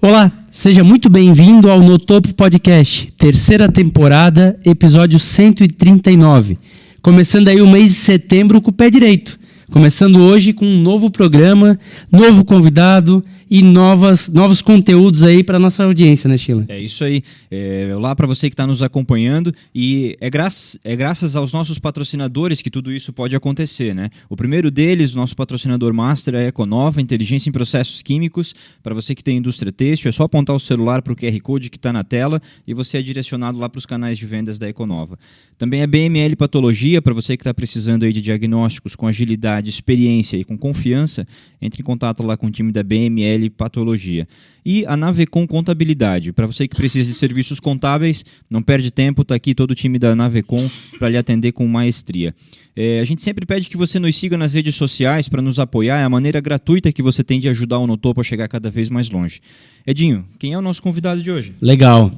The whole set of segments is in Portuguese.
Olá, seja muito bem-vindo ao No Topo Podcast, terceira temporada, episódio 139. Começando aí o mês de setembro com o pé direito. Começando hoje com um novo programa, novo convidado e novos conteúdos aí para nossa audiência, né, Sheila? É isso aí. Olá para você que está nos acompanhando e é graças aos nossos patrocinadores que tudo isso pode acontecer, né? O primeiro deles, o nosso patrocinador master é a Econova, Inteligência em Processos Químicos. Para você que tem indústria têxtil, é só apontar o celular para o QR Code que está na tela e você é direcionado lá para os canais de vendas da Econova. Também a BML Patologia, para você que está precisando aí de diagnósticos com agilidade, experiência e com confiança, entre em contato lá com o time da BML Patologia. E a Navecom Contabilidade, para você que precisa de serviços contábeis, não perde tempo, está aqui todo o time da Navecom para lhe atender com maestria. A gente sempre pede que você nos siga nas redes sociais para nos apoiar, é a maneira gratuita que você tem de ajudar o No Topo a chegar cada vez mais longe. Edinho, quem é o nosso convidado de hoje? Legal.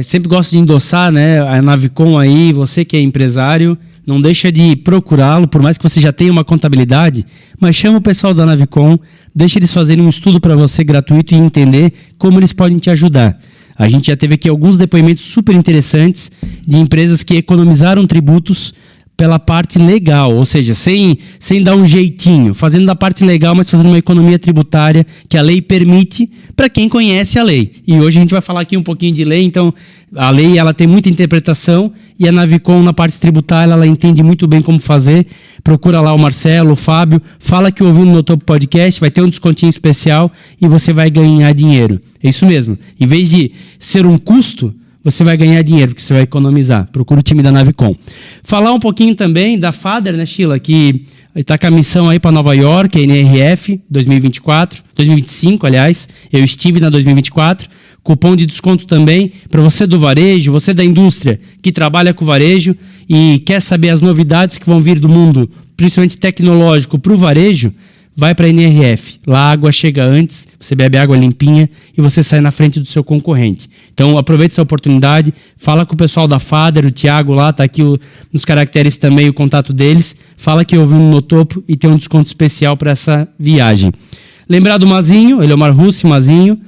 Sempre gosto de endossar, né, a Navecom aí, você que é empresário, não deixa de procurá-lo, por mais que você já tenha uma contabilidade, mas chama o pessoal da Navecom, deixa eles fazerem um estudo para você gratuito e entender como eles podem te ajudar. A gente já teve aqui alguns depoimentos super interessantes de empresas que economizaram tributos pela parte legal, ou seja, sem dar um jeitinho, fazendo da parte legal, mas fazendo uma economia tributária que a lei permite para quem conhece a lei. E hoje a gente vai falar aqui um pouquinho de lei, então a lei ela tem muita interpretação e a Navecom na parte tributária ela entende muito bem como fazer. Procura lá o Marcelo, o Fábio, fala que ouviu no No Topo Podcast, vai ter um descontinho especial e você vai ganhar dinheiro. É isso mesmo. Em vez de ser um custo, você vai ganhar dinheiro, porque você vai economizar. Procura o time da Navecom. Falar um pouquinho também da Fader, né, Sheila, que está com a missão aí para Nova York, a NRF 2025, aliás. Eu estive na 2024. Cupom de desconto também para você do varejo, você da indústria que trabalha com varejo e quer saber as novidades que vão vir do mundo, principalmente tecnológico, para o varejo. Vai para a NRF, lá a água chega antes, você bebe água limpinha e você sai na frente do seu concorrente. Então aproveite essa oportunidade, fala com o pessoal da Fader, o Thiago lá, está aqui nos caracteres também o contato deles, fala que ouviu no Topo e tem um desconto especial para essa viagem. Lembrar do Mazinho, ele é o Marrussi Mazinho,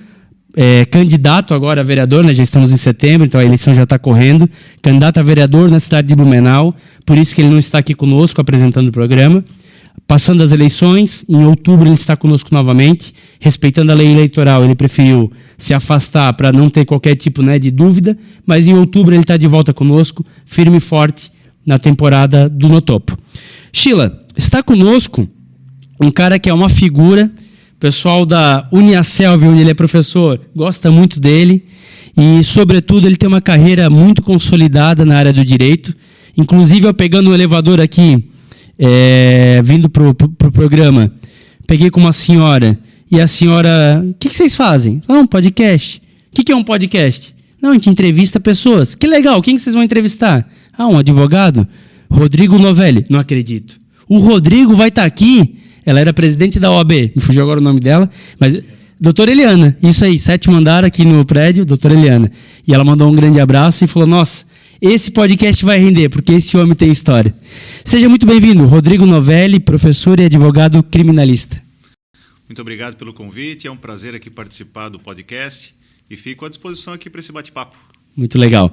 candidato agora a vereador, né? Já estamos em setembro, então a eleição já está correndo, candidato a vereador na cidade de Blumenau, por isso que ele não está aqui conosco apresentando o programa. Passando as eleições, em outubro ele está conosco novamente, respeitando a lei eleitoral, ele preferiu se afastar para não ter qualquer tipo, né, de dúvida, mas em outubro ele está de volta conosco, firme e forte na temporada do No Topo. Sheila, está conosco um cara que é uma figura, o pessoal da Uniaselv, onde ele é professor, gosta muito dele e, sobretudo, ele tem uma carreira muito consolidada na área do direito, inclusive eu pegando um elevador aqui, vindo para o programa, peguei com uma senhora, e a senhora, o que vocês fazem? Um podcast. O que é um podcast? Não, a gente entrevista pessoas. Que legal, quem que vocês vão entrevistar? Um advogado? Rodrigo Novelli. Não acredito. O Rodrigo vai estar aqui, ela era presidente da OAB, me fugiu agora o nome dela, mas doutora Eliana, isso aí, 7º andar aqui no prédio, doutora Eliana. E ela mandou um grande abraço e falou, nossa, esse podcast vai render, porque esse homem tem história. Seja muito bem-vindo, Rodrigo Novelli, professor e advogado criminalista. Muito obrigado pelo convite, é um prazer aqui participar do podcast e fico à disposição aqui para esse bate-papo. Muito legal.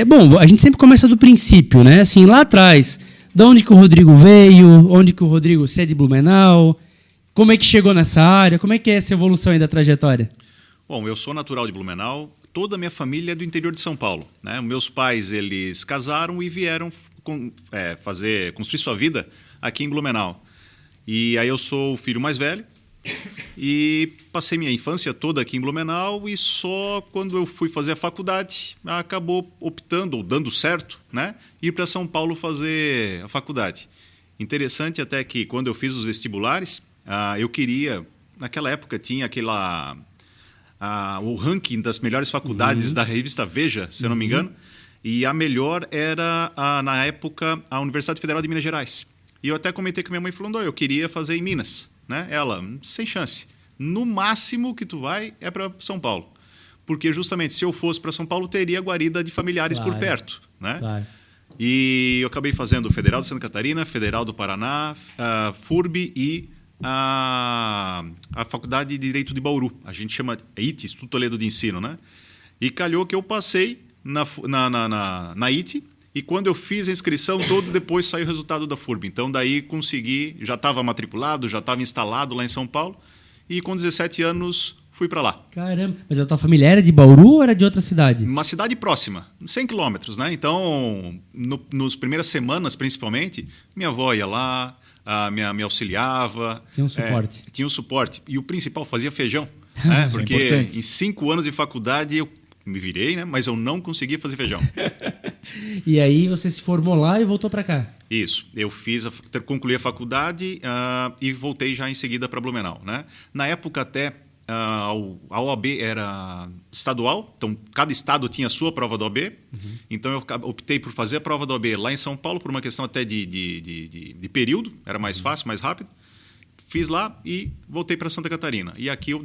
Bom, a gente sempre começa do princípio, né? Assim, lá atrás, de onde que o Rodrigo veio, onde que o Rodrigo é de Blumenau, como é que chegou nessa área, como é que é essa evolução aí da trajetória? Bom, eu sou natural de Blumenau. Toda a minha família é do interior de São Paulo, né? Meus pais, eles casaram e vieram construir sua vida aqui em Blumenau. E aí eu sou o filho mais velho e passei minha infância toda aqui em Blumenau e só quando eu fui fazer a faculdade acabou optando, ou dando certo, né? Ir para São Paulo fazer a faculdade. Interessante até que quando eu fiz os vestibulares, eu queria, naquela época tinha o ranking das melhores faculdades da revista Veja, se eu não me engano, e a melhor era, na época, a Universidade Federal de Minas Gerais. E eu até comentei com minha mãe, falando, eu queria fazer em Minas, né? Ela, sem chance. No máximo que tu vai é para São Paulo. Porque justamente se eu fosse para São Paulo, teria guarida de familiares por perto, né? Claro. E eu acabei fazendo o Federal de Santa Catarina, Federal do Paraná, FURB e a Faculdade de Direito de Bauru. A gente chama IT, Instituto Toledo de Ensino, né? E calhou que eu passei na IT, e quando eu fiz a inscrição, depois saiu o resultado da FURB. Então, daí consegui, já estava matriculado, já estava instalado lá em São Paulo, e com 17 anos fui para lá. Caramba, mas a tua família era de Bauru ou era de outra cidade? Uma cidade próxima, 100 quilômetros, né? Então, nas primeiras semanas, principalmente, minha avó ia lá, me auxiliava. Tinha um suporte. Tinha um suporte. E o principal, fazia feijão. Né? Porque em 5 anos de faculdade eu me virei, né? Mas eu não conseguia fazer feijão. E aí você se formou lá e voltou para cá? Isso. Eu concluí a faculdade e voltei já em seguida para Blumenau, né? Na época até a OAB era estadual, então cada estado tinha a sua prova da OAB. Uhum. Então eu optei por fazer a prova da OAB lá em São Paulo por uma questão até de período, era mais fácil, mais rápido. Fiz lá e voltei para Santa Catarina. E aqui eu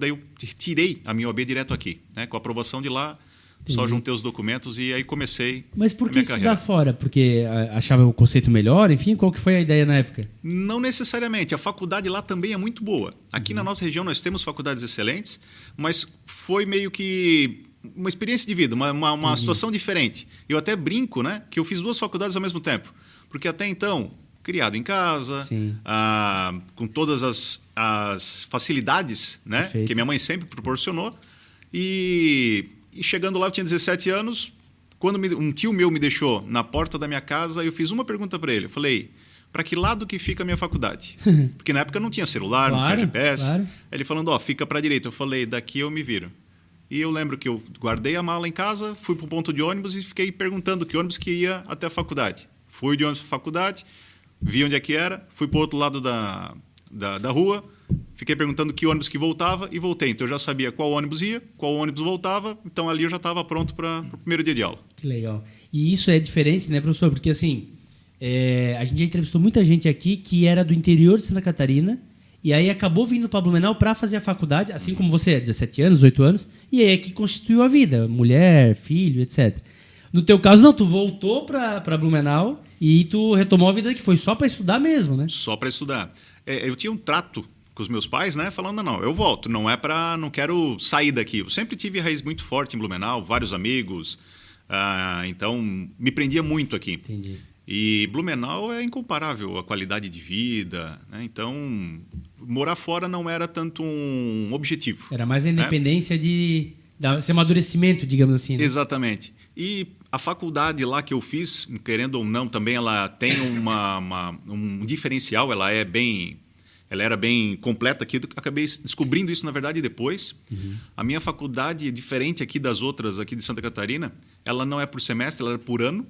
tirei a minha OAB direto aqui, né? Com a aprovação de lá. Entendi. Só juntei os documentos e aí comecei. Mas por que estudar fora? Porque achava o conceito melhor? Enfim, qual que foi a ideia na época? Não necessariamente. A faculdade lá também é muito boa. Aqui na nossa região nós temos faculdades excelentes, mas foi meio que uma experiência de vida, uma situação diferente. Eu até brinco, né, que eu fiz 2 faculdades ao mesmo tempo. Porque até então, criado em casa, com todas as facilidades, né, que minha mãe sempre proporcionou. E chegando lá, eu tinha 17 anos. Quando um tio meu me deixou na porta da minha casa, eu fiz uma pergunta para ele. Eu falei, para que lado que fica a minha faculdade? Porque na época não tinha celular, não tinha GPS. Claro. Ele falando, fica para a direita. Eu falei, daqui eu me viro. E eu lembro que eu guardei a mala em casa, fui para o ponto de ônibus e fiquei perguntando que ônibus que ia até a faculdade. Fui de ônibus para a faculdade, vi onde é que era, fui para o outro lado da rua, fiquei perguntando que ônibus que voltava e voltei. Então eu já sabia qual ônibus ia, qual ônibus voltava, então ali eu já estava pronto para o primeiro dia de aula. Que legal. E isso é diferente, né, professor? Porque assim, a gente já entrevistou muita gente aqui que era do interior de Santa Catarina e aí acabou vindo para Blumenau para fazer a faculdade, assim como você, 17 anos, 18 anos, e aí é que constituiu a vida, mulher, filho, etc. No teu caso, não, tu voltou para Blumenau e tu retomou a vida que foi só para estudar mesmo, né? Só para estudar. Eu tinha um trato com os meus pais, né, falando, não, eu volto, não quero sair daqui. Eu sempre tive raiz muito forte em Blumenau, vários amigos, então me prendia muito aqui. Entendi. E Blumenau é incomparável a qualidade de vida, né? Então morar fora não era tanto um objetivo. Era mais a independência esse amadurecimento, digamos assim. Né? Exatamente. E a faculdade lá que eu fiz, querendo ou não, também ela tem um diferencial, ela era bem completa aqui. Acabei descobrindo isso, na verdade, depois. Uhum. A minha faculdade, diferente aqui das outras aqui de Santa Catarina, ela não é por semestre, ela é por ano.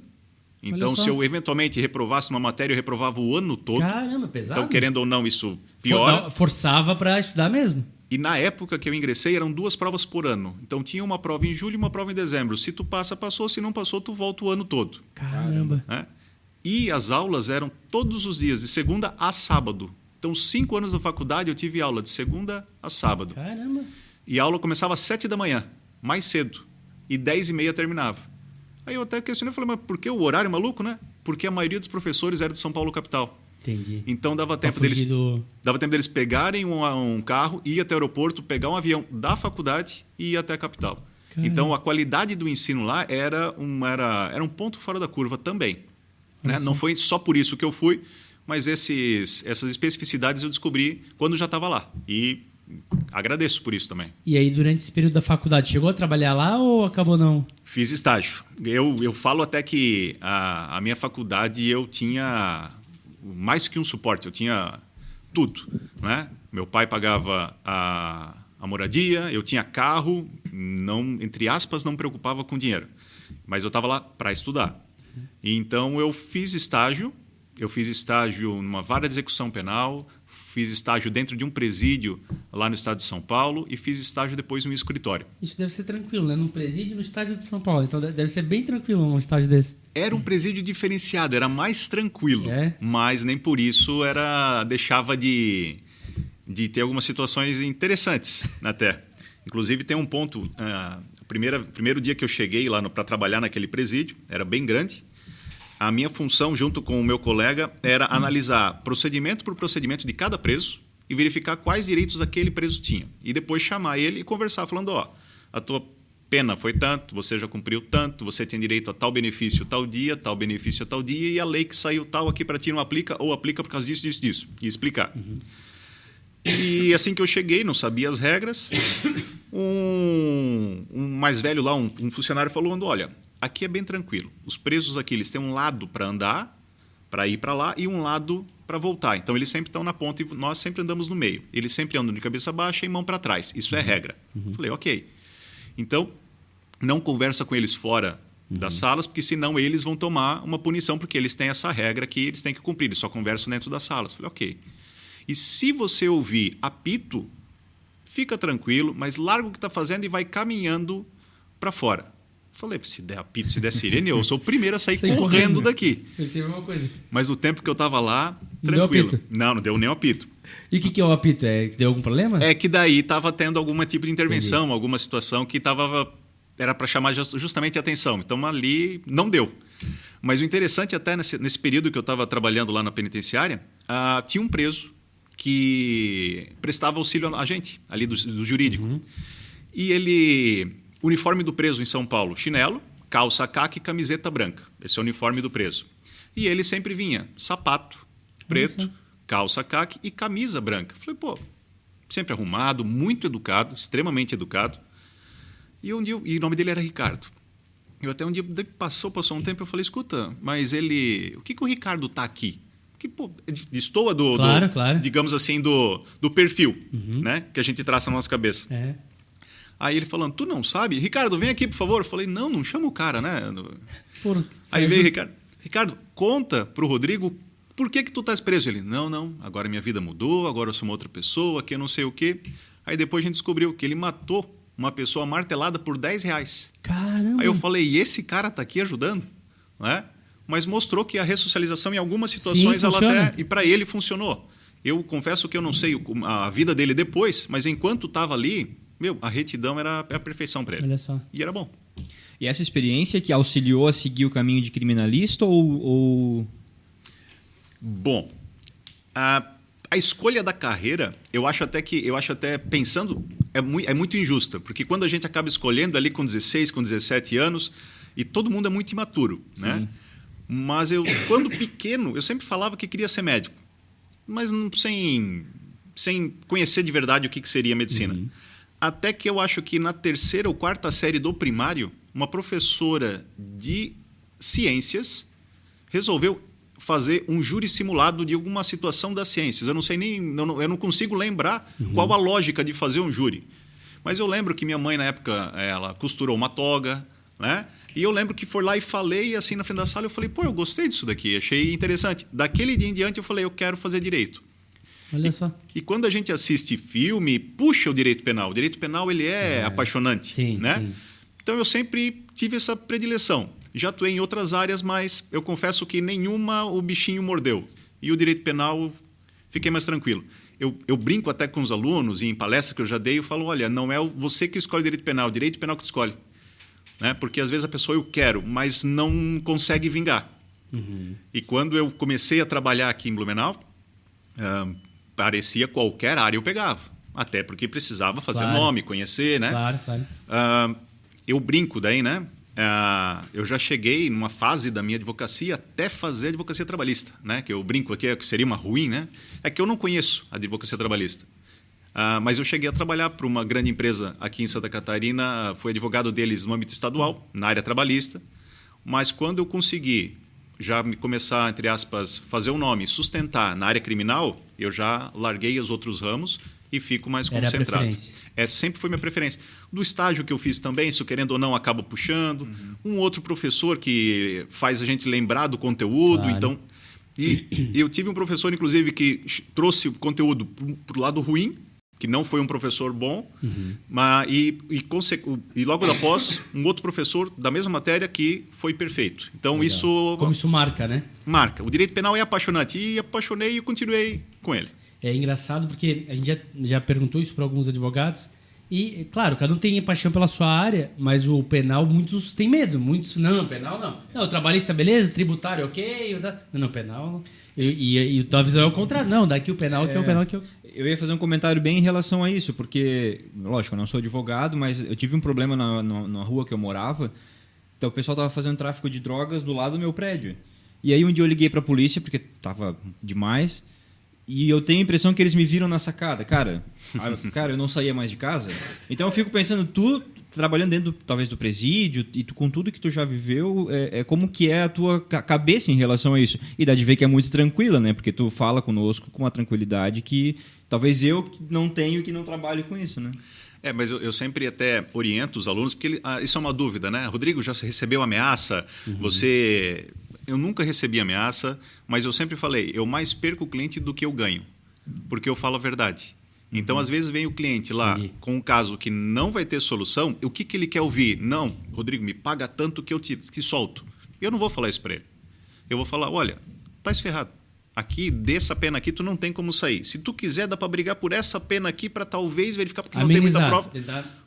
Então, se eu eventualmente reprovasse uma matéria, eu reprovava o ano todo. Caramba, pesado. Então, querendo ou não, isso piora. Forçava para estudar mesmo. E na época que eu ingressei, eram 2 provas por ano. Então, tinha uma prova em julho e uma prova em dezembro. Se tu passa, passou. Se não passou, tu volta o ano todo. Caramba. Né? E as aulas eram todos os dias, de segunda a sábado. Então, 5 anos da faculdade, eu tive aula de segunda a sábado. Caramba. E a aula começava às 7 da manhã, mais cedo. E 10h30 terminava. Aí eu até questionei e falei, mas por que o horário maluco, né? Porque a maioria dos professores era de São Paulo, capital. Entendi. Então dava tempo deles pegarem um carro, ir até o aeroporto, pegar um avião da faculdade e ir até a capital. Caramba. Então a qualidade do ensino lá era um ponto fora da curva também. Né? Não foi só por isso que eu fui, mas essas especificidades eu descobri quando já estava lá. E agradeço por isso também. E aí, durante esse período da faculdade, chegou a trabalhar lá ou acabou não? Fiz estágio. Eu falo até que a minha faculdade eu tinha mais que um suporte, eu tinha tudo. Né? Meu pai pagava a moradia, eu tinha carro, não, entre aspas, não me preocupava com dinheiro. Mas eu estava lá para estudar. Então, eu fiz estágio numa vara de execução penal, fiz estágio dentro de um presídio lá no estado de São Paulo e fiz estágio depois em um escritório. Isso deve ser tranquilo, né? Num presídio no estado de São Paulo. Então deve ser bem tranquilo um estágio desse. Era um presídio diferenciado, era mais tranquilo. Mas nem por isso deixava de ter algumas situações interessantes até. Inclusive tem um ponto, primeiro dia que eu cheguei lá para trabalhar naquele presídio, era bem grande. A minha função, junto com o meu colega, era analisar procedimento por procedimento de cada preso, e verificar quais direitos aquele preso tinha. E depois chamar ele e conversar, falando, ó, a tua pena foi tanto, você já cumpriu tanto, você tem direito a tal benefício tal dia, tal benefício tal dia, e a lei que saiu tal aqui para ti não aplica, ou aplica por causa disso, disso, disso. E explicar. E assim que eu cheguei, não sabia as regras, um mais velho lá, um funcionário falou, olha, aqui é bem tranquilo. Os presos aqui, eles têm um lado para andar, para ir para lá, e um lado para voltar. Então, eles sempre estão na ponta e nós sempre andamos no meio. Eles sempre andam de cabeça baixa e mão para trás. Isso é regra. Falei, ok. Então, não conversa com eles fora das salas, porque senão eles vão tomar uma punição, porque eles têm essa regra que eles têm que cumprir. Eles só conversam dentro das salas. Falei, ok. E se você ouvir apito, fica tranquilo, mas larga o que está fazendo e vai caminhando para fora. Falei, se der apito, se der sirene, eu sou o primeiro a sair correndo daqui. Pensei a mesma coisa. Mas o tempo que eu estava lá, Não tranquilo. deu apito? Não deu nem apito. E o que é o apito? Deu algum problema? É que daí estava tendo algum tipo de intervenção, alguma situação que era para chamar justamente a atenção. Então ali não deu. Mas o interessante até nesse período que eu estava trabalhando lá na penitenciária, tinha um preso que prestava auxílio a gente, ali do jurídico. E o uniforme do preso em São Paulo, chinelo, calça caque e camiseta branca. Esse é o uniforme do preso. E ele sempre vinha sapato preto, calça caque e camisa branca. Falei, pô, sempre arrumado, muito educado, extremamente educado. E o nome dele era Ricardo. Eu até um dia, passou um tempo, eu falei, escuta, mas o que o Ricardo tá aqui? Que, pô, destoa claro. digamos assim, do perfil, né, que a gente traça na nossa cabeça. É. Aí ele falando, tu não sabe? Ricardo, vem aqui, por favor. Eu falei, não chama o cara, né? Aí veio Ricardo, conta pro Rodrigo por que tu estás preso. Ele, não, agora minha vida mudou, agora eu sou uma outra pessoa, que eu não sei o quê. Aí depois a gente descobriu que ele matou uma pessoa martelada por R$10. Caramba! Aí eu falei, e esse cara tá aqui ajudando? Né? Mas mostrou que a ressocialização em algumas situações, sim, e para ele funcionou. Eu confesso que eu não sei a vida dele depois, mas enquanto estava ali, a retidão era a perfeição para ele. Olha só. E era bom. E essa experiência que auxiliou a seguir o caminho de criminalista ou... Bom, a escolha da carreira, eu acho até pensando, é muito injusta, porque quando a gente acaba escolhendo ali com 16, com 17 anos, e todo mundo é muito imaturo, né? Mas quando pequeno, eu sempre falava que queria ser médico, mas sem conhecer de verdade o que seria medicina. Até que eu acho que na 3ª ou 4ª série do primário, uma professora de ciências resolveu fazer um júri simulado de alguma situação das ciências. Eu não sei eu não consigo lembrar qual a lógica de fazer um júri. Mas eu lembro que minha mãe, na época, ela costurou uma toga, né? E eu lembro que foi lá e falei, assim, na frente da sala, eu falei, pô, eu gostei disso daqui, achei interessante. Daquele dia em diante, eu falei, eu quero fazer direito. Olha só. E quando a gente assiste filme, puxa o direito penal. O direito penal, ele é apaixonante, sim, né? Sim. Então, eu sempre tive essa predileção. Já atuei em outras áreas, mas eu confesso que nenhuma o bichinho mordeu. E o direito penal, fiquei mais tranquilo. Eu brinco até com os alunos, e em palestra que eu já dei, eu falo, olha, não é você que escolhe o direito penal que te escolhe. Né? Porque às vezes a pessoa, eu quero, mas não consegue vingar. E quando eu comecei a trabalhar aqui em Blumenau, parecia qualquer área eu pegava. Até porque precisava fazer nome, conhecer, né? Claro. Eu brinco daí, né? Eu já cheguei numa fase da minha advocacia até fazer advocacia trabalhista, né? Que eu brinco aqui que seria uma ruim, né? É que eu não conheço a advocacia trabalhista. Mas eu cheguei a trabalhar para uma grande empresa aqui em Santa Catarina, fui advogado deles no âmbito estadual, na área trabalhista, mas quando eu consegui já começar, entre aspas, fazer um nome, sustentar na área criminal, eu já larguei os outros ramos e fico mais concentrado. Sempre foi minha preferência. Do estágio que eu fiz também, isso querendo ou não, acaba puxando. Um outro professor que faz a gente lembrar do conteúdo. Claro. Então, e eu tive um professor, inclusive, que trouxe o conteúdo para o lado ruim, que não foi um professor bom, mas, e logo após, um outro professor da mesma matéria que foi perfeito. Então, isso... Como isso marca, né? Marca. O direito penal é apaixonante. E apaixonei e continuei com ele. É engraçado porque a gente já perguntou isso para alguns advogados e, claro, cada um tem paixão pela sua área, mas o penal, muitos têm medo. Muitos, não, penal não. Não, trabalhista, beleza, tributário, ok. Não, penal não. E tua visão é o contrário. Não, daqui o penal, que é o penal que eu... Eu ia fazer um comentário bem em relação a isso, porque, lógico, eu não sou advogado, mas eu tive um problema na rua que eu morava. Então o pessoal estava fazendo tráfico de drogas do lado do meu prédio. E aí um dia eu liguei para a polícia, porque estava demais, e eu tenho a impressão que eles me viram na sacada. Cara, eu não saía mais de casa. Então eu fico pensando, tu trabalhando dentro, talvez, do presídio, e tu, com tudo que tu já viveu, como que é a tua cabeça em relação a isso? E dá de ver que é muito tranquila, né? Porque tu fala conosco com uma tranquilidade que talvez eu não tenho, que não trabalho com isso, né? Mas eu sempre até oriento os alunos, porque isso é uma dúvida, né? Rodrigo, já recebeu ameaça? Eu nunca recebi ameaça, mas eu sempre falei, eu mais perco o cliente do que eu ganho, porque eu falo a verdade. Então, às vezes, vem o cliente lá com um caso que não vai ter solução, o que ele quer ouvir? Não, Rodrigo, me paga tanto que eu te solto. Eu não vou falar isso para ele. Eu vou falar, olha, tá ferrado. Aqui, dessa pena aqui, tu não tem como sair. Se tu quiser, dá para brigar por essa pena aqui para talvez verificar, porque não tem muita prova.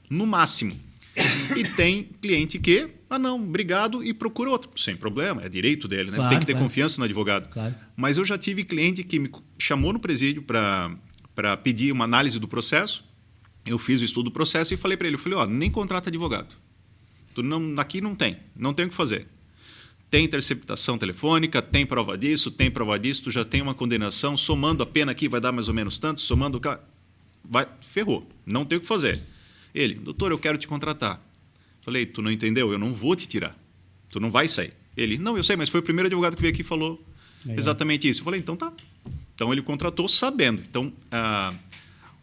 No máximo. E tem cliente que, não, obrigado, e procura outro. Sem problema, é direito dele, né? Claro, tem que ter confiança no advogado. Claro. Mas eu já tive cliente que me chamou no presídio para pedir uma análise do processo. Eu fiz o estudo do processo e falei para ele, nem contrata advogado. Aqui não tem o que fazer. Tem interceptação telefônica, tem prova disso, tu já tem uma condenação, somando a pena aqui vai dar mais ou menos tanto, somando... ferrou, não tem o que fazer. Ele, doutor, eu quero te contratar. Falei, tu não entendeu? Eu não vou te tirar. Tu não vai sair. Ele, não, eu sei, mas foi o primeiro advogado que veio aqui e falou exatamente isso. Eu falei, então tá. Então ele contratou sabendo. Então,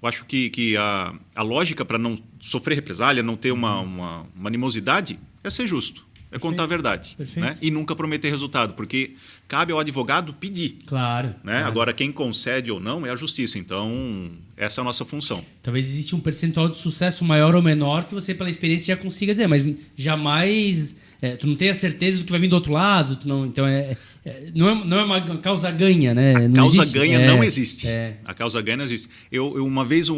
eu acho que a lógica para não sofrer represália, não ter uma animosidade, é ser justo. É contar a verdade. Né? E nunca prometer resultado, porque cabe ao advogado pedir. Claro, né? Claro. Agora, quem concede ou não é a justiça. Então, essa é a nossa função. Talvez exista um percentual de sucesso maior ou menor que você, pela experiência, já consiga dizer, mas jamais... tu não tem a certeza do que vai vir do outro lado. Então, não é uma causa ganha, né? A causa ganha não existe. A causa ganha não existe. Uma vez,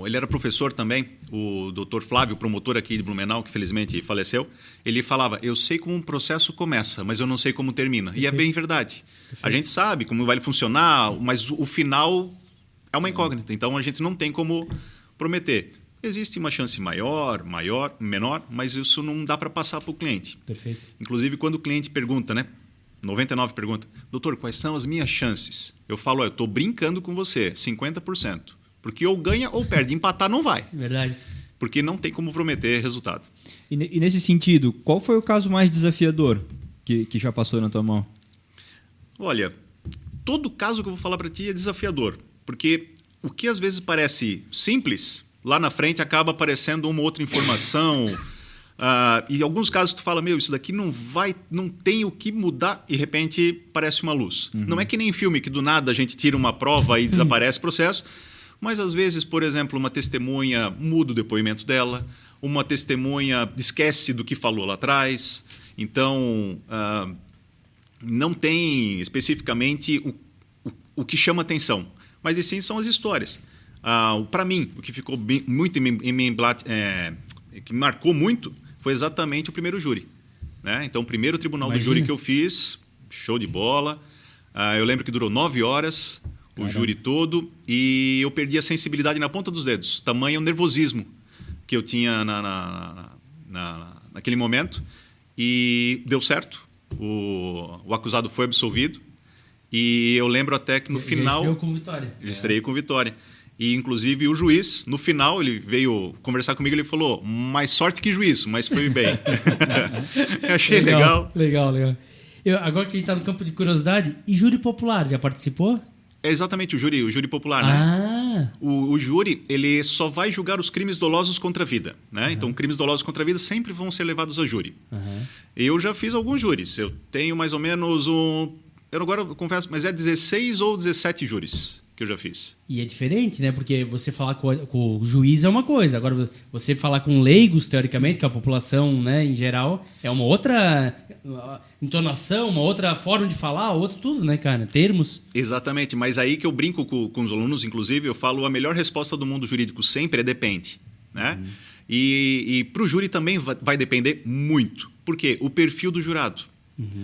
ele era professor também, o doutor Flávio, promotor aqui de Blumenau, que felizmente faleceu, ele falava, eu sei como um processo começa, mas eu não sei como termina. Perfeito. E é bem verdade. Perfeito. A gente sabe como vai funcionar, mas o final é uma incógnita. Então, a gente não tem como prometer. Existe uma chance maior, menor, mas isso não dá para passar para o cliente. Perfeito. Inclusive, quando o cliente pergunta, né? 99 pergunta, doutor, quais são as minhas chances? Eu falo, eu estou brincando com você, 50%. Porque ou ganha ou perde. Empatar não vai. Verdade. Porque não tem como prometer resultado. E nesse sentido, qual foi o caso mais desafiador que já passou na tua mão? Olha, todo caso que eu vou falar para ti é desafiador. Porque o que às vezes parece simples, lá na frente acaba aparecendo uma outra informação. E em alguns casos tu fala, isso daqui não tem o que mudar, e de repente parece uma luz. Uhum. Não é que nem em filme que do nada a gente tira uma prova e desaparece o processo. Mas, às vezes, por exemplo, uma testemunha muda o depoimento dela, uma testemunha esquece do que falou lá atrás. Então, não tem especificamente o que chama atenção, mas, sim, são as histórias. Para mim, o que ficou muito que marcou muito foi exatamente o primeiro júri. Né? Então, o primeiro tribunal do júri que eu fiz, show de bola. Eu lembro que durou 9 horas... o júri todo, e eu perdi a sensibilidade na ponta dos dedos. Tamanho o nervosismo que eu tinha naquele momento. E deu certo. O acusado foi absolvido. E eu lembro até que no final... Já estreou com vitória. Já estreiei com vitória. E, inclusive, o juiz, no final, ele veio conversar comigo e ele falou, mais sorte que juiz, mas foi bem. Eu achei legal. Legal. Agora que a gente está no campo de curiosidade, e júri popular, já participou? É exatamente o júri popular, né? O júri, ele só vai julgar os crimes dolosos contra a vida, né? Então, crimes dolosos contra a vida sempre vão ser levados a júri. Eu já fiz alguns júris. Eu tenho mais ou menos eu agora confesso, mas é 16 ou 17 júris que eu já fiz. E é diferente, né? Porque você falar com o juiz é uma coisa. Agora, você falar com leigos, teoricamente, com a população, né, em geral, é uma outra entonação, uma outra forma de falar, outro tudo, né, cara? Termos. Exatamente. Mas aí que eu brinco com os alunos, inclusive, eu falo a melhor resposta do mundo jurídico sempre é depende, né? E para o júri também vai depender muito. Por quê? O perfil do jurado.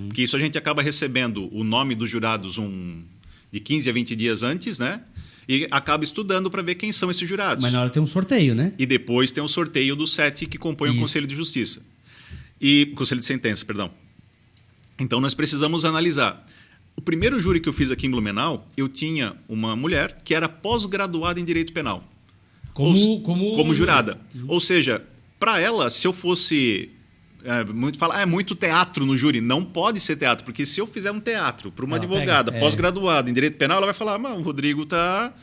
Porque isso a gente acaba recebendo o nome dos jurados de 15 a 20 dias antes, né? e acaba estudando para ver quem são esses jurados. Mas na hora tem um sorteio, né? E depois tem o sorteio dos 7 que compõem o Conselho de Justiça. Conselho de Sentença, perdão. Então, nós precisamos analisar. O primeiro júri que eu fiz aqui em Blumenau, eu tinha uma mulher que era pós-graduada em Direito Penal. Como jurada. Ou seja, para ela, se eu fosse... é muito teatro no júri. Não pode ser teatro, porque se eu fizer um teatro para uma advogada pós-graduada em Direito Penal, ela vai falar, o Rodrigo está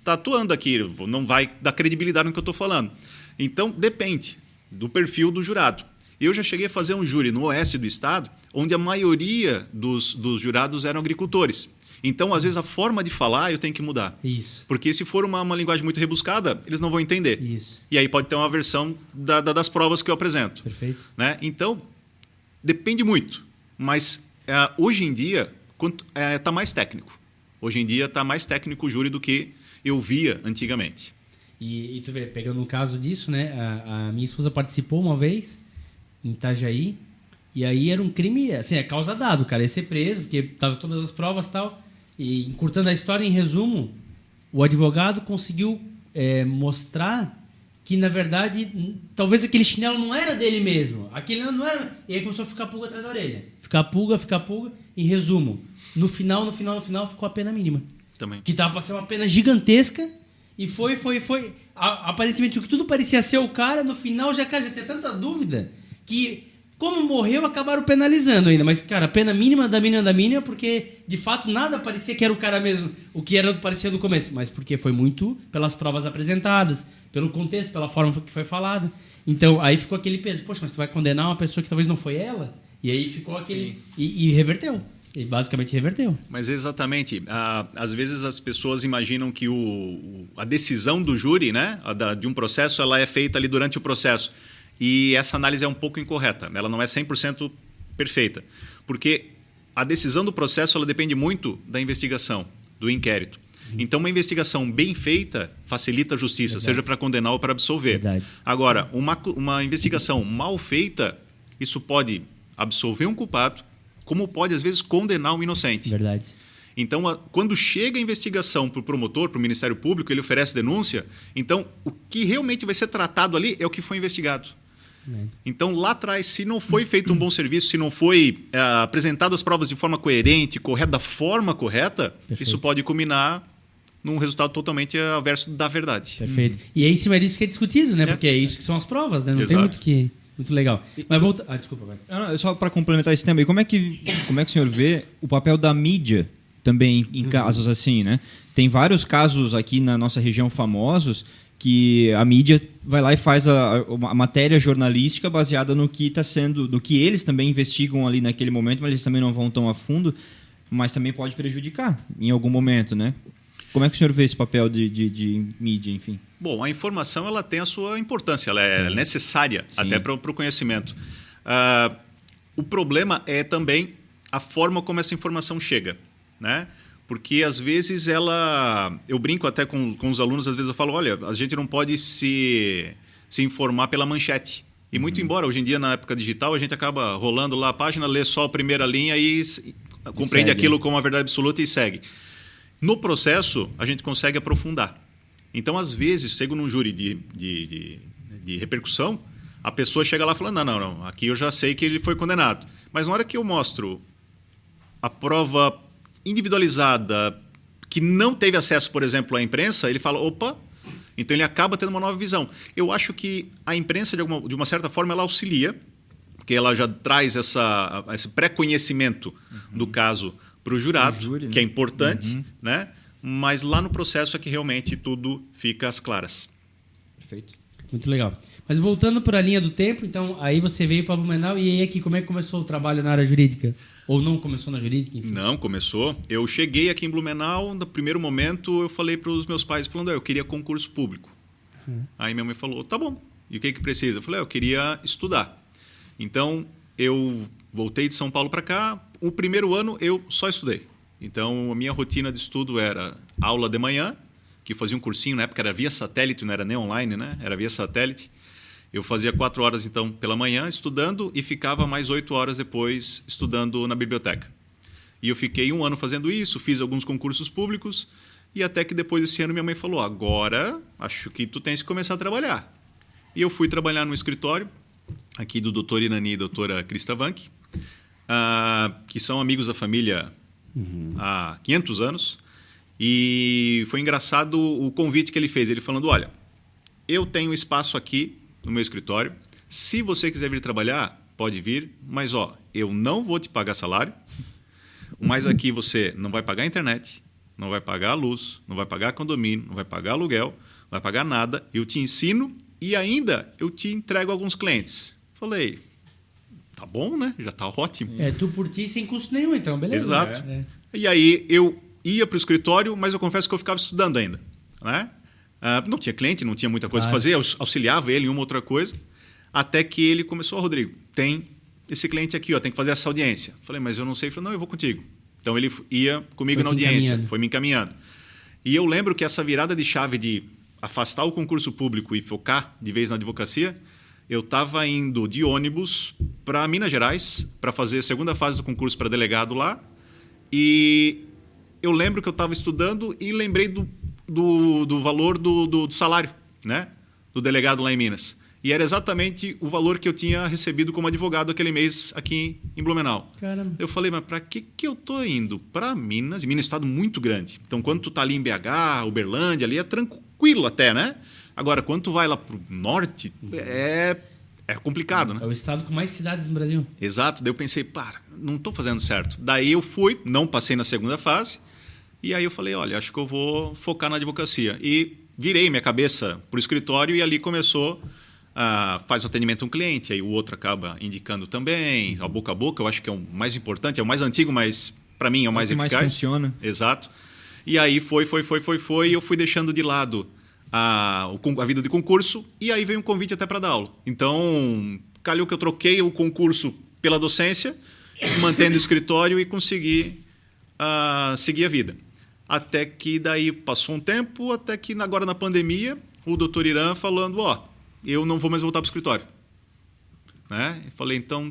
atuando aqui, não vai dar credibilidade no que eu estou falando. Então, depende do perfil do jurado. Eu já cheguei a fazer um júri no Oeste do Estado, onde a maioria dos jurados eram agricultores. Então, às vezes, a forma de falar eu tenho que mudar. Isso. Porque se for uma linguagem muito rebuscada, eles não vão entender. Isso. E aí pode ter uma versão das provas que eu apresento. Perfeito. Né? Então, depende muito. Mas, hoje em dia, está mais técnico. Hoje em dia está mais técnico o júri do que eu via antigamente. E tu vê, pegando um caso disso, né? A minha esposa participou uma vez em Itajaí, e aí era um crime, assim, é causa dado, o cara ia ser preso, porque tava todas as provas e tal, e encurtando a história, em resumo, o advogado conseguiu mostrar que, na verdade, talvez aquele chinelo não era dele mesmo, aquele não era, e aí começou a ficar pulga atrás da orelha, ficar pulga, em resumo, no final, ficou a pena mínima. Também. Que tava pra ser uma pena gigantesca, e foi. Aparentemente, o que tudo parecia ser o cara, no final já tinha tanta dúvida que, como morreu, acabaram penalizando ainda. Mas, cara, a pena mínima da mínima, porque, de fato, nada parecia que era o cara mesmo, o que parecia no começo. Mas porque foi muito pelas provas apresentadas, pelo contexto, pela forma que foi falada. Então, aí ficou aquele peso. Poxa, mas tu vai condenar uma pessoa que talvez não foi ela? E aí ficou aquele... E reverteu. E basicamente reverteu. Mas exatamente. Às vezes as pessoas imaginam que a decisão do júri, né, de um processo, ela é feita ali durante o processo. E essa análise é um pouco incorreta. Ela não é 100% perfeita. Porque a decisão do processo ela depende muito da investigação, do inquérito. Então, uma investigação bem feita facilita a justiça, Verdade. seja para condenar ou para absolver. Verdade. Agora, uma investigação mal feita, isso pode absolver um culpado, como pode, às vezes, condenar um inocente. Verdade. Então, quando chega a investigação para o promotor, para o Ministério Público, ele oferece denúncia, então, o que realmente vai ser tratado ali é o que foi investigado. Então, lá atrás, se não foi feito um bom serviço, se não foi apresentado as provas de forma coerente, correta, da forma correta, Perfeito. Isso pode culminar num resultado totalmente averso da verdade. Perfeito. E é em cima disso que é discutido, né? Porque é isso que são as provas, né? Não Exato. tem muito que... Muito legal. Mas volta... desculpa, vai. Só para complementar esse tema, como é que o senhor vê o papel da mídia também em casos assim, né? Tem vários casos aqui na nossa região famosos que a mídia vai lá e faz a matéria jornalística baseada no que está sendo, do que eles também investigam ali naquele momento, mas eles também não vão tão a fundo, mas também pode prejudicar em algum momento, né? Como é que o senhor vê esse papel de mídia, enfim? Bom, a informação ela tem a sua importância, ela é necessária até para o conhecimento. O problema é também a forma como essa informação chega, né? Porque, às vezes, eu brinco até com os alunos, às vezes eu falo, olha, a gente não pode se informar pela manchete. E muito embora, hoje em dia, na época digital, a gente acaba rolando lá a página, lê só a primeira linha e compreende aquilo como uma verdade absoluta e segue. No processo, a gente consegue aprofundar. Então, às vezes, chego num júri de repercussão, a pessoa chega lá falando, não, aqui eu já sei que ele foi condenado. Mas na hora que eu mostro a prova individualizada, que não teve acesso, por exemplo, à imprensa, ele fala, opa, então ele acaba tendo uma nova visão. Eu acho que a imprensa, de uma certa forma, ela auxilia, porque ela já traz esse pré-conhecimento do caso para o jurado, né? Que é importante, né? Mas lá no processo é que realmente tudo fica às claras. Perfeito. Muito legal. Mas voltando para a linha do tempo, então, aí você veio para Blumenau e aí aqui, como é que começou o trabalho na área jurídica? Ou não começou na jurídica? Enfim. Não, começou. Eu cheguei aqui em Blumenau, no primeiro momento eu falei para os meus pais, falando, eu queria concurso público. Aí minha mãe falou, tá bom, e o que precisa? Eu falei, eu queria estudar. Então, eu voltei de São Paulo para cá, o primeiro ano eu só estudei. Então, a minha rotina de estudo era aula de manhã, que eu fazia um cursinho, na época era via satélite, não era nem online, né? Era via satélite. Eu fazia 4 horas, então, pela manhã, estudando, e ficava mais 8 horas depois estudando na biblioteca. E eu fiquei 1 ano fazendo isso, fiz alguns concursos públicos, E até que depois desse ano minha mãe falou, agora acho que tu tens que começar a trabalhar. E eu fui trabalhar no escritório, aqui do Dr. Irani e doutora Krista Vanck, que são amigos da família há 500 anos. E foi engraçado o convite que ele fez. Ele falando, olha, eu tenho espaço aqui no meu escritório. Se você quiser vir trabalhar, pode vir. Mas, eu não vou te pagar salário. Mas aqui você não vai pagar a internet, não vai pagar a luz, não vai pagar condomínio, não vai pagar aluguel, não vai pagar nada. Eu te ensino e ainda eu te entrego alguns clientes. Falei, tá bom, né? Já tá ótimo. Tu por ti sem custo nenhum, então, beleza. Exato. E aí eu ia para o escritório, mas eu confesso que eu ficava estudando ainda. Né? Não tinha cliente, não tinha muita coisa para fazer, eu auxiliava ele em uma outra coisa, até que ele começou, Rodrigo, tem esse cliente aqui, tem que fazer essa audiência. Falei, mas eu não sei. Falei, não, eu vou contigo. Então ele ia comigo na audiência, foi me encaminhando. E eu lembro que essa virada de chave de afastar o concurso público e focar de vez na advocacia, eu estava indo de ônibus para Minas Gerais para fazer a segunda fase do concurso para delegado lá. E eu lembro que eu estava estudando e lembrei do valor do salário, né? Do delegado lá em Minas. E era exatamente o valor que eu tinha recebido como advogado aquele mês aqui em Blumenau. Caramba. Eu falei, mas para que eu tô indo para Minas? E Minas é um estado muito grande. Então, quando tu tá ali em BH, Uberlândia, ali é tranquilo até, né? Agora, quando tu vai lá pro norte, é complicado, né? É o estado com mais cidades no Brasil. Exato. Daí eu pensei, não tô fazendo certo. Daí eu fui, não passei na segunda fase. E aí eu falei, olha, acho que eu vou focar na advocacia. E virei minha cabeça pro escritório e ali começou... faz o atendimento a um cliente, aí o outro acaba indicando também, a boca, eu acho que é o mais importante, é o mais antigo, mas para mim é o mais eficaz. Mais funciona. Exato. E aí foi, e eu fui deixando de lado a vida de concurso, e aí veio um convite até para dar aula. Então, calhou que eu troquei o concurso pela docência, mantendo o escritório e consegui seguir a vida. Até que daí passou um tempo, até que agora na pandemia, o doutor Irã falando, eu não vou mais voltar para o escritório. Né? Eu falei, então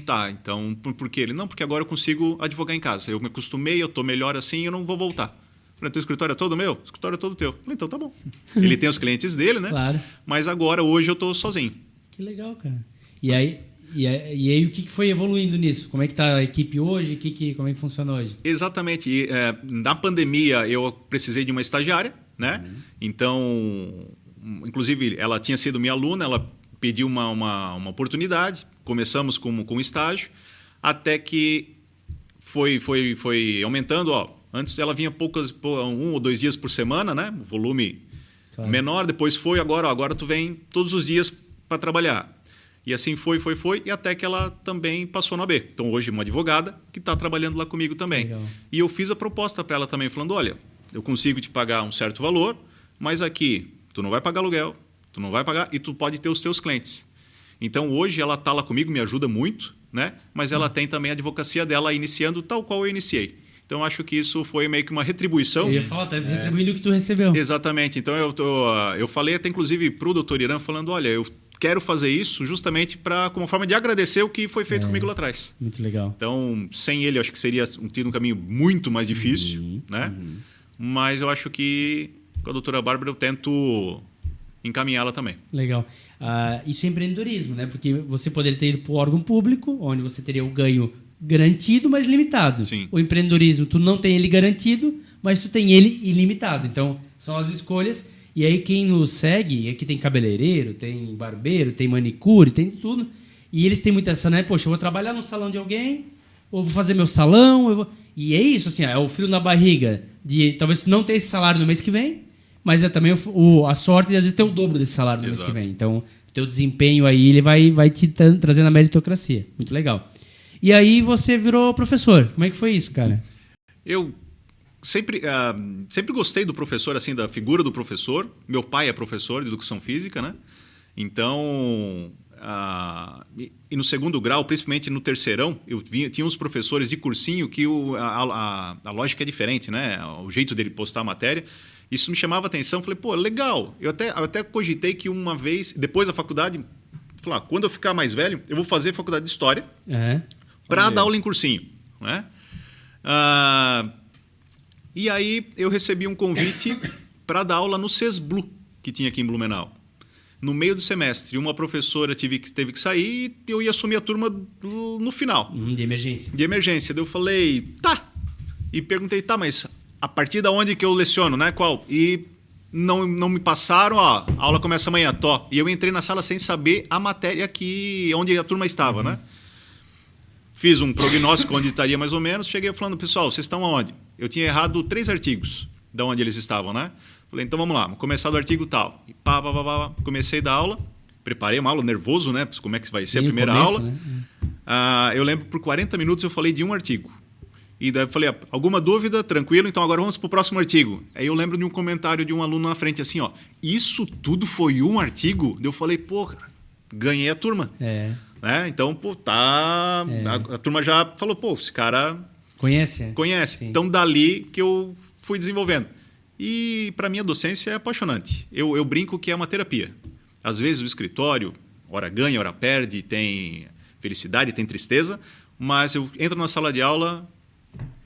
por quê? Ele, não, porque agora eu consigo advogar em casa. Eu me acostumei, eu estou melhor assim, eu não vou voltar. Eu falei, teu escritório é todo meu? O escritório é todo teu. Eu falei, então tá bom. Ele tem os clientes dele, né? Claro. Mas agora, hoje, eu estou sozinho. Que legal, cara. E aí o que foi evoluindo nisso? Como é que está a equipe hoje? Como é que funciona hoje? Exatamente. Na pandemia, eu precisei de uma estagiária, né? Então... Inclusive, ela tinha sido minha aluna, ela pediu uma oportunidade, começamos com estágio, até que foi aumentando. Antes ela vinha 1 ou 2 dias por semana, né? O volume menor, depois foi, agora tu vem todos os dias para trabalhar. E assim foi, e até que ela também passou na B. Então, hoje, uma advogada que está trabalhando lá comigo também. Legal. E eu fiz a proposta para ela também, falando, olha, eu consigo te pagar um certo valor, mas aqui... Tu não vai pagar aluguel, tu não vai pagar e tu pode ter os teus clientes. Então, hoje, ela está lá comigo, me ajuda muito, né? Mas ela tem também a advocacia dela iniciando tal qual eu iniciei. Então, acho que isso foi meio que uma retribuição. Você ia falar, está retribuindo o que tu recebeu. Exatamente. Então, eu falei até, inclusive, para o doutor Irã, falando, olha, eu quero fazer isso justamente como forma de agradecer o que foi feito comigo lá atrás. Muito legal. Então, sem ele, acho que seria um caminho muito mais difícil, né? Mas eu acho que... Com a doutora Bárbara eu tento encaminhá-la também. Legal. Isso é empreendedorismo, né? Porque você poderia ter ido para o órgão público, onde você teria o ganho garantido, mas limitado. Sim. O empreendedorismo, tu não tem ele garantido, mas tu tem ele ilimitado. Então, são as escolhas. E aí, quem nos segue, aqui tem cabeleireiro, tem barbeiro, tem manicure, tem tudo. E eles têm muita essa, né? Poxa, eu vou trabalhar no salão de alguém, ou vou fazer meu salão. E é isso, assim, é o frio na barriga de talvez tu não ter esse salário no mês que vem, mas é também a sorte de, às vezes, ter o dobro desse salário no mês que vem. Então, o teu desempenho aí, ele vai te trazendo a meritocracia. Muito legal. E aí, você virou professor. Como é que foi isso, cara? Eu sempre gostei do professor, assim, da figura do professor. Meu pai é professor de educação física, né? Então, e no segundo grau, principalmente no terceirão, tinha uns professores de cursinho que a lógica é diferente, né? O jeito dele postar a matéria. Isso me chamava a atenção, falei, legal. Eu até cogitei que uma vez, depois da faculdade, falei, quando eu ficar mais velho, eu vou fazer faculdade de História para dar aula em cursinho. Né? E aí eu recebi um convite para dar aula no CESBLU, que tinha aqui em Blumenau. No meio do semestre, uma professora teve que sair e eu ia assumir a turma no final. De emergência. De emergência. Daí eu falei, tá. E perguntei, tá, mas a partir da onde que eu leciono, né? Qual? E não me passaram, ó, a aula começa amanhã, tó. E eu entrei na sala sem saber a matéria onde a turma estava, né? Fiz um prognóstico onde estaria mais ou menos, cheguei falando, pessoal, vocês estão aonde? Eu tinha errado 3 artigos de onde eles estavam, né? Falei, então vamos lá, vamos começar do artigo tal. E comecei da aula, preparei uma aula nervoso, né? Como é que vai ser a primeira aula. Né? Eu lembro, por 40 minutos eu falei de um artigo. E daí eu falei, alguma dúvida? Tranquilo, então agora vamos para o próximo artigo. Aí eu lembro de um comentário de um aluno na frente assim, ó, isso tudo foi um artigo? Daí eu falei, pô, ganhei a turma. Né? Então, pô, a turma já falou, pô, esse cara... Conhece. Sim. Então, dali que eu fui desenvolvendo. E, para mim, a docência é apaixonante. Eu brinco que é uma terapia. Às vezes, o escritório, hora ganha, hora perde, tem felicidade, tem tristeza, mas eu entro na sala de aula,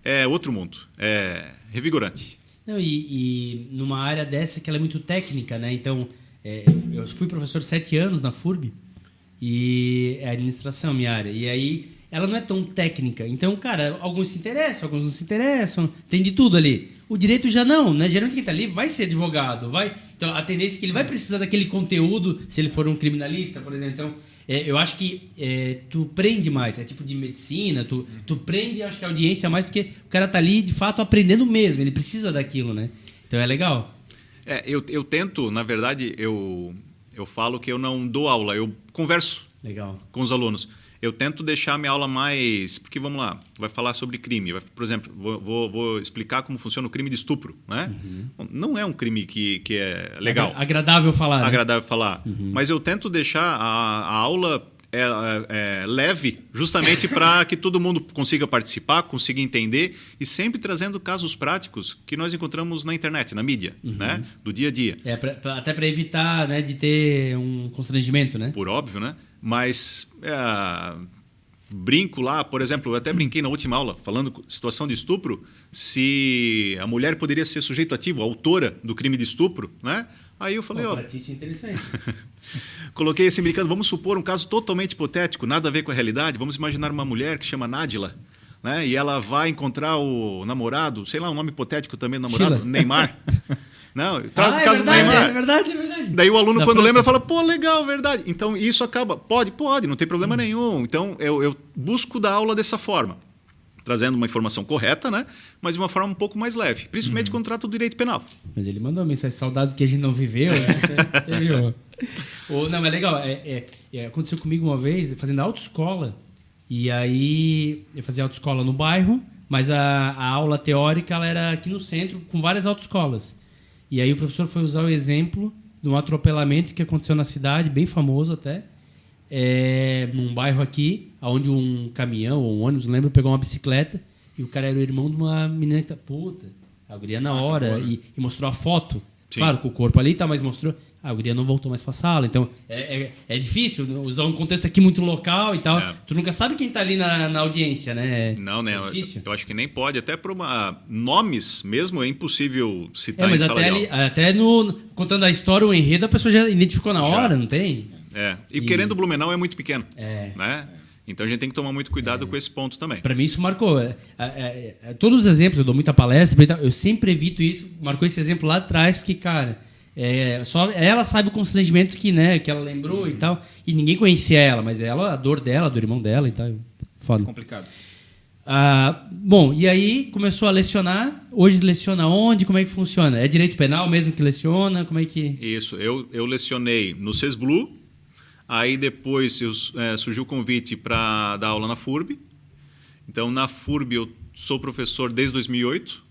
é outro mundo, é revigorante. Não, e numa área dessa que ela é muito técnica, né? Então, eu fui professor 7 anos na FURB, e é administração minha área. E aí, ela não é tão técnica. Então, cara, alguns se interessam, alguns não se interessam. Tem de tudo ali. O direito já não, né? Geralmente quem está ali vai ser advogado. Então, a tendência é que ele vai precisar daquele conteúdo, se ele for um criminalista, por exemplo. Então, eu acho que tu prende mais. É tipo de medicina. Tu prende, acho que a audiência mais, porque o cara está ali, de fato, aprendendo mesmo. Ele precisa daquilo, né? Então, é legal. Eu tento, na verdade, eu falo que eu não dou aula, eu converso com os alunos. Eu tento deixar a minha aula mais... Porque, vamos lá, vai falar sobre crime. Por exemplo, vou explicar como funciona o crime de estupro. Né? Bom, não é um crime que é legal. Agradável falar. Agradável falar. Mas eu tento deixar a aula leve, justamente para que todo mundo consiga participar, consiga entender, e sempre trazendo casos práticos que nós encontramos na internet, na mídia, né? Do dia a dia. Até para evitar, né, de ter um constrangimento, né? Por óbvio, né? Mas brinco lá, por exemplo, eu até brinquei na última aula, falando situação de estupro, se a mulher poderia ser sujeito ativo, autora do crime de estupro, né? Aí eu falei, para ti isso é interessante. Coloquei assim brincando, vamos supor um caso totalmente hipotético, nada a ver com a realidade, vamos imaginar uma mulher que chama Nádila, né? E ela vai encontrar o namorado, sei lá, um nome hipotético também do namorado, Sheila. Neymar. Não, traz o caso do Neymar. É verdade. Daí o aluno, quando lembra, fala, pô, legal, verdade. Então, isso acaba... Pode, não tem problema nenhum. Então, eu busco dar aula dessa forma, trazendo uma informação correta, né? Mas de uma forma um pouco mais leve, principalmente quando trata do direito penal. Mas ele mandou uma mensagem, saudade que a gente não viveu. Não, mas legal. Aconteceu comigo uma vez, fazendo autoescola. E aí, eu fazia autoescola no bairro, mas a aula teórica ela era aqui no centro, com várias autoescolas. E aí o professor foi usar o exemplo de um atropelamento que aconteceu na cidade, bem famoso até, num bairro aqui, onde um caminhão ou um ônibus, não lembro, pegou uma bicicleta e o cara era o irmão de uma menina que tá... Puta, a guria na hora e mostrou a foto. Sim. Claro, com o corpo ali, mas mostrou... A guria não voltou mais pra sala. Então, é difícil usar um contexto aqui muito local e tal. Tu nunca sabe quem tá ali na audiência, né? Não, né? Eu acho que nem pode. Até por nomes mesmo é impossível citar mas até contando a história, o enredo, a pessoa já identificou na hora, não tem? E querendo Blumenau é muito pequeno. Né? Então, a gente tem que tomar muito cuidado com esse ponto também. Para mim, isso marcou. Todos os exemplos, eu dou muita palestra, eu sempre evito isso. Marcou esse exemplo lá atrás, porque, cara... só ela sabe o constrangimento que ela lembrou e tal. E ninguém conhecia ela, mas ela, a dor dela, do irmão dela e tal. Foda. Complicado. Bom, e aí começou a lecionar. Hoje leciona onde? Como é que funciona? É direito penal mesmo que leciona? Como é que... Isso, eu lecionei no CESBLU. Aí depois surgiu o convite para dar aula na FURB. Então, na FURB eu sou professor desde 2008.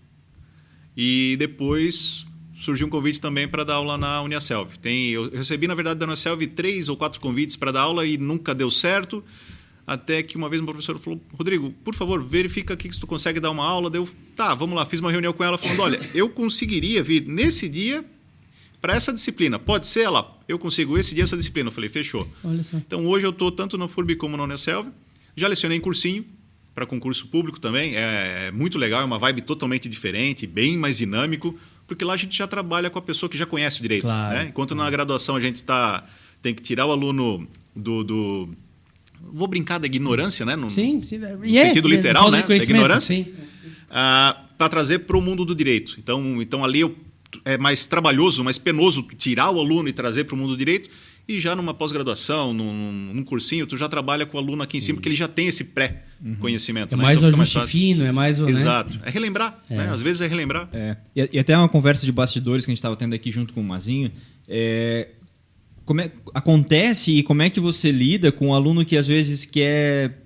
E depois... surgiu um convite também para dar aula na Uniaselv. Eu recebi, na verdade, da Uniaselv 3 ou 4 convites para dar aula e nunca deu certo, até que uma vez uma professora falou, Rodrigo, por favor, verifica aqui se tu consegue dar uma aula. Tá, vamos lá, fiz uma reunião com ela falando, olha, eu conseguiria vir nesse dia para essa disciplina. Pode ser ela? Eu consigo esse dia essa disciplina. Eu falei, fechou. Olha só. Então, hoje eu estou tanto na FURB como na Uniaselv. Já lecionei em cursinho, para concurso público também. É muito legal, é uma vibe totalmente diferente, bem mais dinâmico, porque lá a gente já trabalha com a pessoa que já conhece o direito. Claro. Né? Enquanto na graduação a gente tem que tirar o aluno do vou brincar da ignorância, né? No Sim. no sentido literal, né? Da ignorância. Sim. Para trazer para o mundo do direito. Então ali é mais trabalhoso, mais penoso tirar o aluno e trazer para o mundo do direito. E já numa pós-graduação, num cursinho, tu já trabalha com o aluno aqui em cima, porque ele já tem esse pré-conhecimento. É né? mais então o fica ajuste fino, é mais o... Exato. Né? É relembrar. Né? Às vezes é relembrar. E até uma conversa de bastidores que a gente estava tendo aqui junto com o Mazinho. Acontece e como é que você lida com um aluno que às vezes quer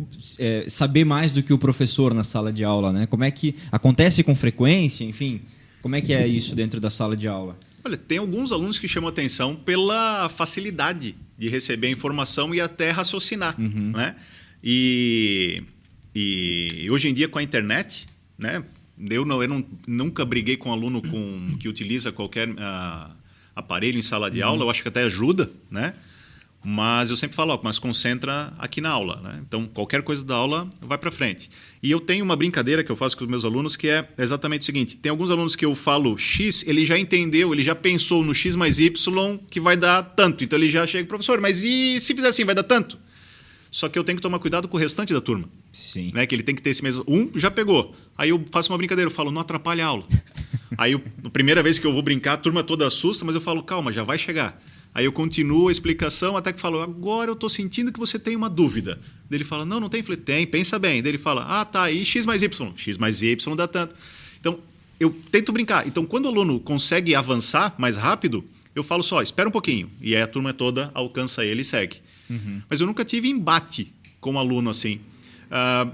saber mais do que o professor na sala de aula, né? Como é que acontece com frequência, enfim, como é que é isso dentro da sala de aula? Olha, tem alguns alunos que chamam atenção pela facilidade de receber a informação e até raciocinar, né? E hoje em dia com a internet, né? Eu nunca briguei com um aluno que utiliza qualquer aparelho em sala de aula, eu acho que até ajuda, né? Mas eu sempre falo, mas concentra aqui na aula, né? Então, qualquer coisa da aula vai para frente. E eu tenho uma brincadeira que eu faço com os meus alunos, que é exatamente o seguinte, tem alguns alunos que eu falo X, ele já entendeu, ele já pensou no X mais Y que vai dar tanto. Então, ele já chega, professor, mas e se fizer assim, vai dar tanto? Só que eu tenho que tomar cuidado com o restante da turma. Sim. Né? Que ele tem que ter esse mesmo... já pegou. Aí eu faço uma brincadeira, eu falo, não atrapalha a aula. Aí, a primeira vez que eu vou brincar, a turma toda assusta, mas eu falo, calma, já vai chegar. Aí eu continuo a explicação até que falo, agora eu estou sentindo que você tem uma dúvida. Daí ele fala, não tem. Eu falei, tem, pensa bem. Daí ele fala, tá, e X mais Y? X mais Y dá tanto. Então, eu tento brincar. Então, quando o aluno consegue avançar mais rápido, eu falo só, espera um pouquinho. E aí a turma toda alcança ele e segue. Mas eu nunca tive embate com um aluno assim.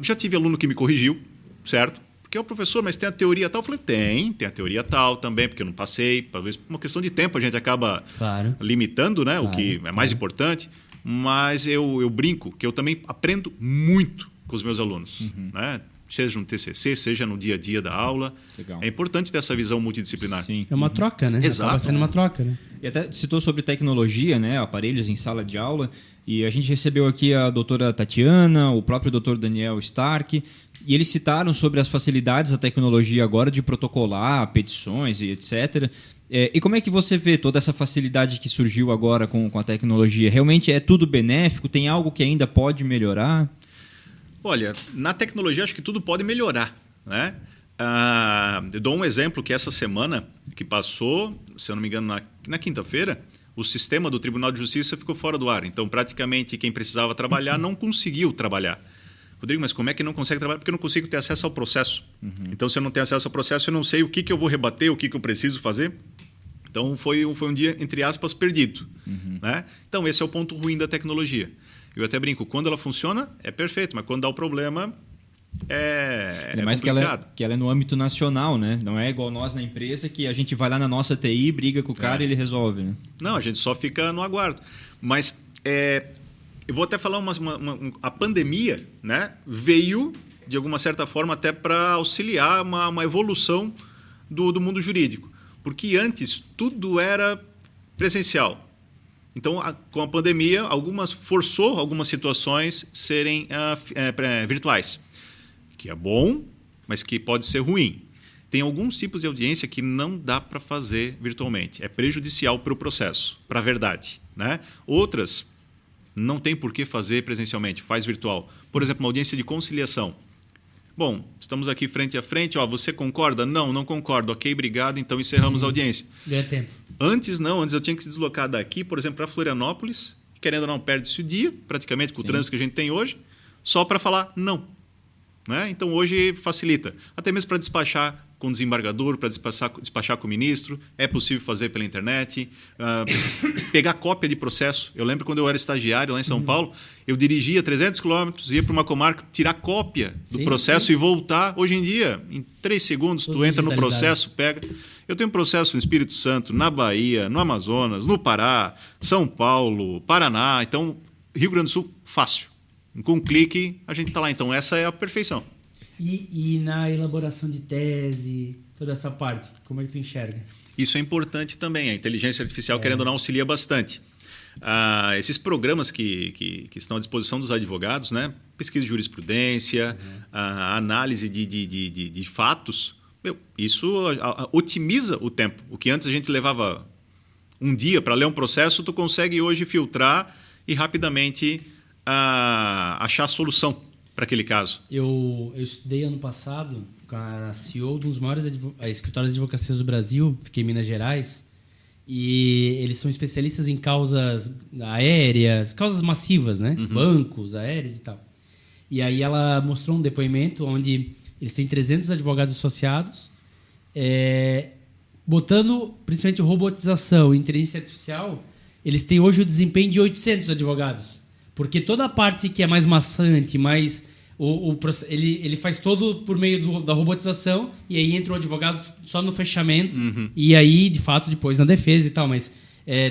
Já tive aluno que me corrigiu, certo? Porque o professor, mas tem a teoria tal? Eu falei, tem a teoria tal também, porque eu não passei. Talvez por uma questão de tempo a gente acaba limitando, né? O que é mais importante. Mas eu brinco que eu também aprendo muito com os meus alunos. Né? Seja no TCC, seja no dia a dia da aula. Legal. É importante ter essa visão multidisciplinar. Sim. É uma troca, né? Exato. Acaba sendo uma troca, né? E até citou sobre tecnologia, né? Aparelhos em sala de aula. E a gente recebeu aqui a doutora Tatiana, o próprio doutor Daniel Stark, e eles citaram sobre as facilidades da tecnologia agora de protocolar petições e etc. E como é que você vê toda essa facilidade que surgiu agora com a tecnologia? Realmente é tudo benéfico? Tem algo que ainda pode melhorar? Olha, na tecnologia acho que tudo pode melhorar, né? Eu dou um exemplo que essa semana que passou, se eu não me engano, na quinta-feira, o sistema do Tribunal de Justiça ficou fora do ar. Então, praticamente, quem precisava trabalhar não conseguiu trabalhar. Rodrigo, mas como é que não consegue trabalhar? Porque eu não consigo ter acesso ao processo. Então, se eu não tenho acesso ao processo, eu não sei o que eu vou rebater, o que eu preciso fazer. Então, foi um dia, entre aspas, perdido. Né? Então, esse é o ponto ruim da tecnologia. Eu até brinco, quando ela funciona, é perfeito, mas quando dá o problema, é mais complicado. que ela é no âmbito nacional, né? Não é igual nós na empresa que a gente vai lá na nossa TI, briga com o cara e ele resolve, né? Não, a gente só fica no aguardo. Mas eu vou até falar a pandemia, né, veio, de alguma certa forma, até para auxiliar uma evolução do mundo jurídico. Porque antes tudo era presencial. Então, com a pandemia, forçou algumas situações serem virtuais. Que é bom, mas que pode ser ruim. Tem alguns tipos de audiência que não dá para fazer virtualmente. É prejudicial para o processo, para a verdade. Né? Outras não tem por que fazer presencialmente, faz virtual. Por exemplo, uma audiência de conciliação. Bom, estamos aqui frente a frente, você concorda? Não concordo. Ok, obrigado, então encerramos a audiência. Ganha tempo. Antes eu tinha que se deslocar daqui, por exemplo, para Florianópolis, querendo ou não, perde-se o dia, praticamente com o trânsito que a gente tem hoje, só para falar não. Né? Então, hoje facilita. Até mesmo para despachar com o desembargador, para despachar com o ministro, é possível fazer pela internet. Pegar cópia de processo. Eu lembro quando eu era estagiário lá em São Paulo, eu dirigia 300 quilômetros, ia para uma comarca, tirar cópia do processo e voltar. Hoje em dia, em 3 segundos, tu entra no processo, pega... Eu tenho processo no Espírito Santo, na Bahia, no Amazonas, no Pará, São Paulo, Paraná. Então, Rio Grande do Sul, fácil. Com um clique, a gente está lá. Então, essa é a perfeição. E na elaboração de tese, toda essa parte, como é que tu enxerga? Isso é importante também. A inteligência artificial, querendo ou não, auxilia bastante. esses programas que estão à disposição dos advogados, né? Pesquisa de jurisprudência, análise de fatos, isso otimiza o tempo. O que antes a gente levava um dia para ler um processo, tu consegue hoje filtrar e rapidamente achar a solução para aquele caso. Eu estudei ano passado com a CEO de um dos maiores escritórios de advocacia do Brasil, fiquei em Minas Gerais, e eles são especialistas em causas aéreas, causas massivas, né? Bancos, aéreos e tal. E aí ela mostrou um depoimento onde eles têm 300 advogados associados, botando principalmente robotização e inteligência artificial, eles têm hoje o desempenho de 800 advogados. Porque toda a parte que é mais maçante, ele faz todo por meio da robotização, e aí entra o advogado só no fechamento, e aí, de fato, depois na defesa e tal. Mas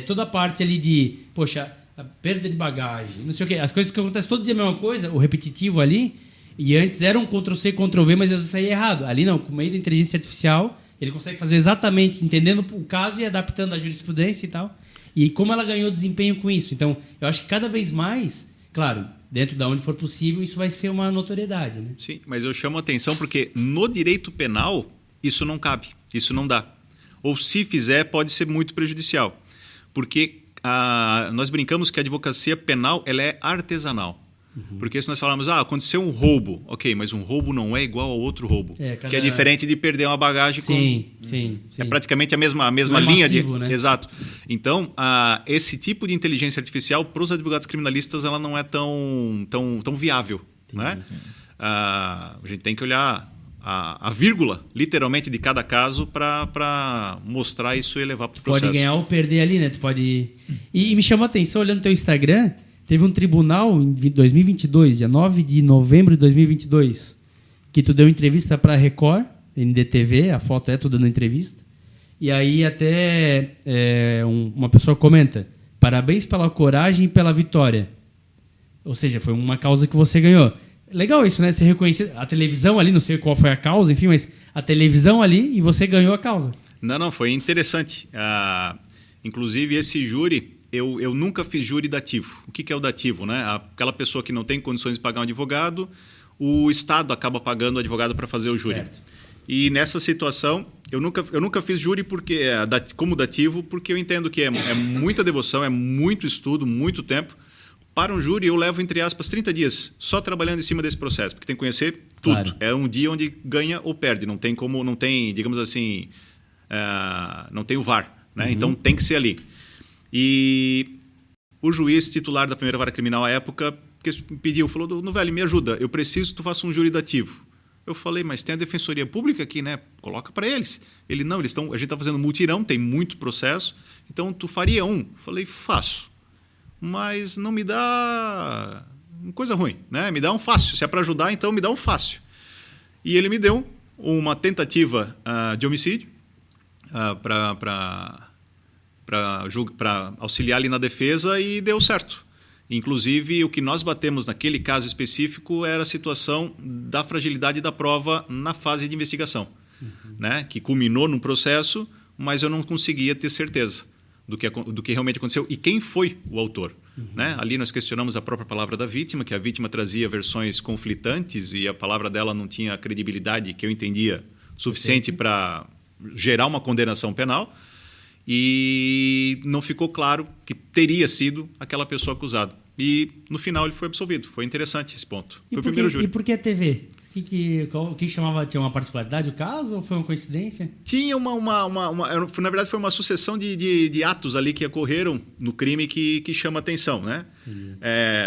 toda a parte ali de, poxa, a perda de bagagem, não sei o quê, as coisas que acontecem todo dia a mesma coisa, o repetitivo ali, e antes era um Ctrl-C, Ctrl-V, mas às vezes saía errado. Ali não, com meio da inteligência artificial, ele consegue fazer exatamente, entendendo o caso e adaptando a jurisprudência e tal. E como ela ganhou desempenho com isso. Então, eu acho que cada vez mais, claro, dentro de onde for possível, isso vai ser uma notoriedade, né? Sim, mas eu chamo a atenção porque no direito penal isso não cabe, isso não dá. Ou se fizer, pode ser muito prejudicial. Porque nós brincamos que a advocacia penal ela é artesanal. Porque se nós falamos, aconteceu um roubo, ok, mas um roubo não é igual ao outro roubo. Que é diferente de perder uma bagagem. Sim. É praticamente a mesma linha massivo, né? Exato. Então, esse tipo de inteligência artificial para os advogados criminalistas ela não é tão viável. Né? A gente tem que olhar a vírgula, literalmente, de cada caso para mostrar isso e levar para o processo. Pode ganhar ou perder ali, né? Tu pode... E me chamou a atenção, olhando o teu Instagram, teve um tribunal em 2022, dia 9 de novembro de 2022, que tu deu entrevista para a Record, NDTV, a foto tu dando entrevista, e aí até uma pessoa comenta, parabéns pela coragem e pela vitória. Ou seja, foi uma causa que você ganhou. Legal isso, né? Você reconhecer a televisão ali, não sei qual foi a causa, enfim, mas a televisão ali e você ganhou a causa. Não, foi interessante. Inclusive, esse júri, eu nunca fiz júri dativo. O que é o dativo? Né? Aquela pessoa que não tem condições de pagar um advogado, o Estado acaba pagando o advogado para fazer o júri. Certo. E nessa situação, eu nunca fiz júri como dativo, porque eu entendo que é muita devoção, é muito estudo, muito tempo. Para um júri, eu levo, entre aspas, 30 dias só trabalhando em cima desse processo, porque tem que conhecer tudo. Claro. É um dia onde ganha ou perde. Não tem, digamos assim, não tem o VAR. Né? Então, tem que ser ali. E o juiz titular da primeira vara criminal à época falou, Novelli, me ajuda, eu preciso que tu faça um júri dativo. Eu falei, mas tem a Defensoria Pública aqui, né? Coloca para eles. Ele, não, a gente está fazendo mutirão, tem muito processo, então tu faria um. Eu falei, faço. Mas não me dá coisa ruim, né? Me dá um fácil. Se é para ajudar, então me dá um fácil. E ele me deu uma tentativa de homicídio para auxiliar ali na defesa e deu certo. Inclusive, o que nós batemos naquele caso específico era a situação da fragilidade da prova na fase de investigação, né? Que culminou num processo, mas eu não conseguia ter certeza do que realmente aconteceu e quem foi o autor. Né? Ali nós questionamos a própria palavra da vítima, que a vítima trazia versões conflitantes e a palavra dela não tinha a credibilidade que eu entendia suficiente para gerar uma condenação penal. E não ficou claro que teria sido aquela pessoa acusada. E, no final, ele foi absolvido. Foi interessante esse ponto. Foi o primeiro júri. E por que a TV? O que chamava? Tinha uma particularidade o caso ou foi uma coincidência? Tinha na verdade, foi uma sucessão de atos ali que ocorreram no crime que chama atenção. Né?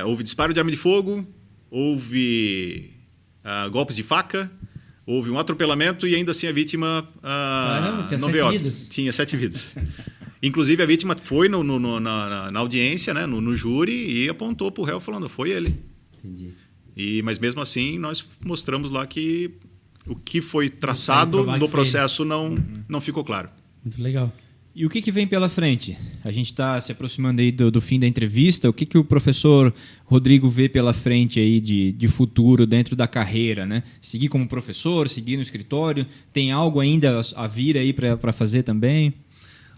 Houve disparo de arma de fogo, houve golpes de faca, houve um atropelamento e ainda assim a vítima tinha não 7 veio vidas. Tinha 7 vidas. Inclusive, a vítima foi na audiência, né, no júri, e apontou para o réu falando, foi ele. Entendi. Mas mesmo assim, nós mostramos lá que o que foi traçado no processo não ficou claro. Muito legal. E o que vem pela frente? A gente está se aproximando aí do fim da entrevista. O que o professor Rodrigo vê pela frente aí de futuro dentro da carreira, né? Seguir como professor, seguir no escritório? Tem algo ainda a vir aí para fazer também?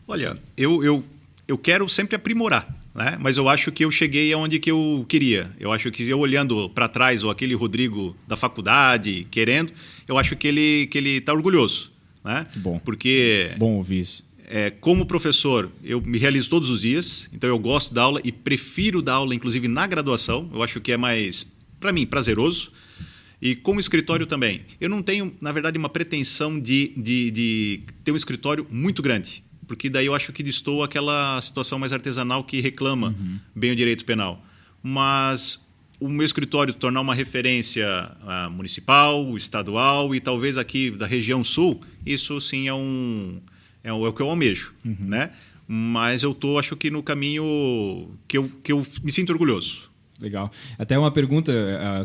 Olha, eu quero sempre aprimorar. né? Mas eu acho que eu cheguei aonde que eu queria. Eu acho que eu olhando para trás, ou aquele Rodrigo da faculdade, querendo, eu acho que ele está orgulhoso, né? Bom. Porque... Bom ouvir isso. Como professor, eu me realizo todos os dias, então eu gosto da aula e prefiro dar aula, inclusive, na graduação. Eu acho que é mais, para mim, prazeroso. E como escritório também. Eu não tenho, na verdade, uma pretensão de ter um escritório muito grande, porque daí eu acho que destoa aquela situação mais artesanal que reclama bem o direito penal. Mas o meu escritório tornar uma referência municipal, estadual e talvez aqui da região sul, isso sim é o que eu almejo, né? Mas eu acho que no caminho que eu me sinto orgulhoso. Legal. Até uma pergunta,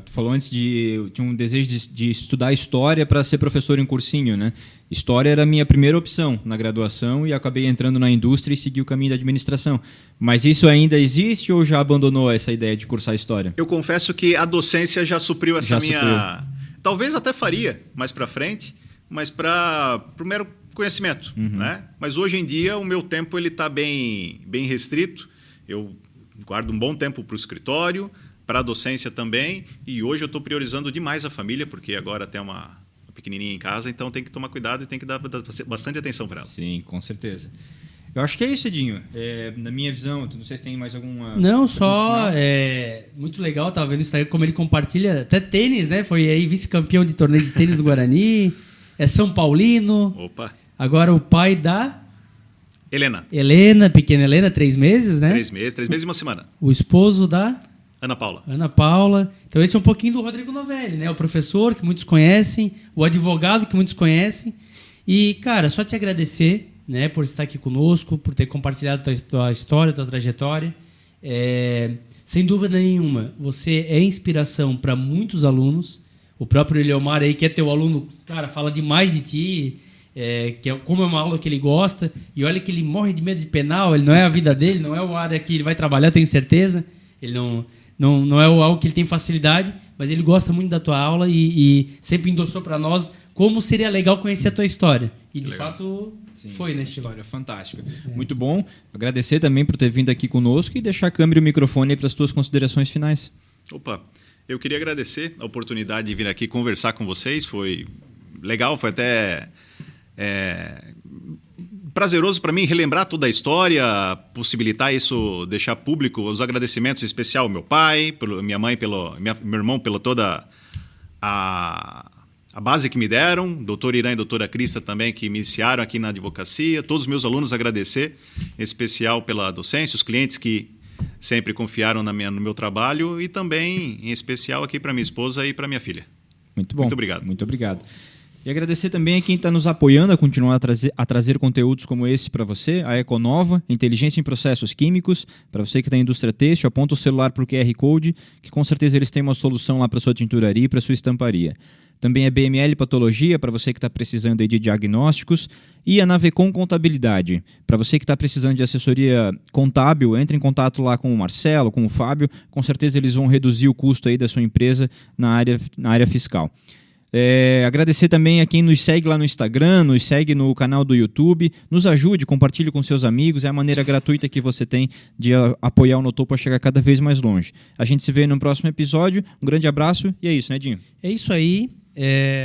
tu falou antes de um desejo de estudar história para ser professor em cursinho, né? História era a minha primeira opção na graduação e acabei entrando na indústria e segui o caminho da administração. Mas isso ainda existe ou já abandonou essa ideia de cursar história? Eu confesso que a docência já supriu essa minha... Talvez até faria mais para frente, mas para o mero conhecimento, né? Mas hoje em dia o meu tempo ele está bem restrito. Eu guardo um bom tempo para o escritório, para a docência também, e hoje eu estou priorizando demais a família, porque agora tem uma pequenininha em casa, então tem que tomar cuidado e tem que dar bastante atenção para ela. Sim, com certeza. Eu acho que é isso, Edinho. Na minha visão, não sei se tem mais alguma... Não, só muito legal, estava vendo no Instagram como ele compartilha até tênis, né? Foi aí vice-campeão de torneio de tênis do Guarani, é São Paulino. Opa! Agora o pai da... Helena, pequena Helena, 3 meses, né? 3 meses e uma semana. O esposo da... Ana Paula. Então esse é um pouquinho do Rodrigo Novelli, né? O professor que muitos conhecem, o advogado que muitos conhecem. E, cara, só te agradecer, né, por estar aqui conosco, por ter compartilhado tua história, tua trajetória. Sem dúvida nenhuma, você é inspiração para muitos alunos. O próprio Eliomar aí, que é teu aluno, cara, fala demais de ti, como é uma aula que ele gosta. E olha que ele morre de medo de penal, ele não é a vida dele, não é a área que ele vai trabalhar, tenho certeza. Ele não é algo que ele tem facilidade, mas ele gosta muito da tua aula e sempre endossou para nós como seria legal conhecer a tua história. E, de fato, foi, né, Chico? História fantástica. Muito bom. Agradecer também por ter vindo aqui conosco e deixar a câmera e o microfone aí para as tuas considerações finais. Opa, eu queria agradecer a oportunidade de vir aqui conversar com vocês. Foi legal, foi até... prazeroso para mim relembrar toda a história, possibilitar isso, deixar público os agradecimentos, em especial ao meu pai, minha mãe, meu irmão, pela toda a base que me deram, doutor Irã e doutora Crista também, que me iniciaram aqui na advocacia, todos os meus alunos agradecer, em especial pela docência, os clientes que sempre confiaram no meu trabalho e também, em especial, aqui para minha esposa e para minha filha. Muito bom. Muito obrigado. Muito obrigado. E agradecer também a quem está nos apoiando a continuar a trazer conteúdos como esse para você, a Econova, Inteligência em Processos Químicos. Para você que está na indústria têxtil, aponta o celular para o QR Code, que com certeza eles têm uma solução lá para sua tinturaria e para sua estamparia. Também a BML Patologia, para você que está precisando aí de diagnósticos. E a Navecom Contabilidade, para você que está precisando de assessoria contábil, entre em contato lá com o Marcelo, com o Fábio. Com certeza eles vão reduzir o custo aí da sua empresa na área fiscal. Agradecer também a quem nos segue lá no Instagram, nos segue no canal do YouTube, nos ajude, compartilhe com seus amigos, é a maneira gratuita que você tem de apoiar o Notou para chegar cada vez mais longe. A gente se vê no próximo episódio, um grande abraço e é isso, né, Dinho? É isso aí,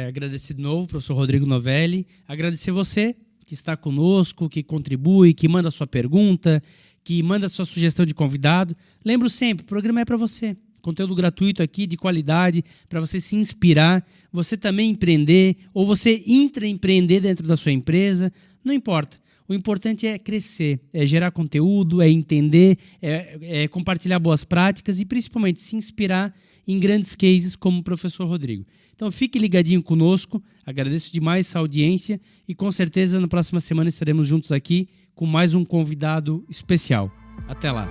agradecer de novo, professor Rodrigo Novelli, agradecer você que está conosco, que contribui, que manda a sua pergunta, que manda a sua sugestão de convidado. Lembro sempre, o programa é para você. Conteúdo gratuito aqui, de qualidade, para você se inspirar, você também empreender, ou você intraempreender dentro da sua empresa, não importa. O importante é crescer, é gerar conteúdo, é entender, é compartilhar boas práticas e principalmente se inspirar em grandes cases como o professor Rodrigo. Então fique ligadinho conosco, agradeço demais essa audiência e com certeza na próxima semana estaremos juntos aqui com mais um convidado especial. Até lá!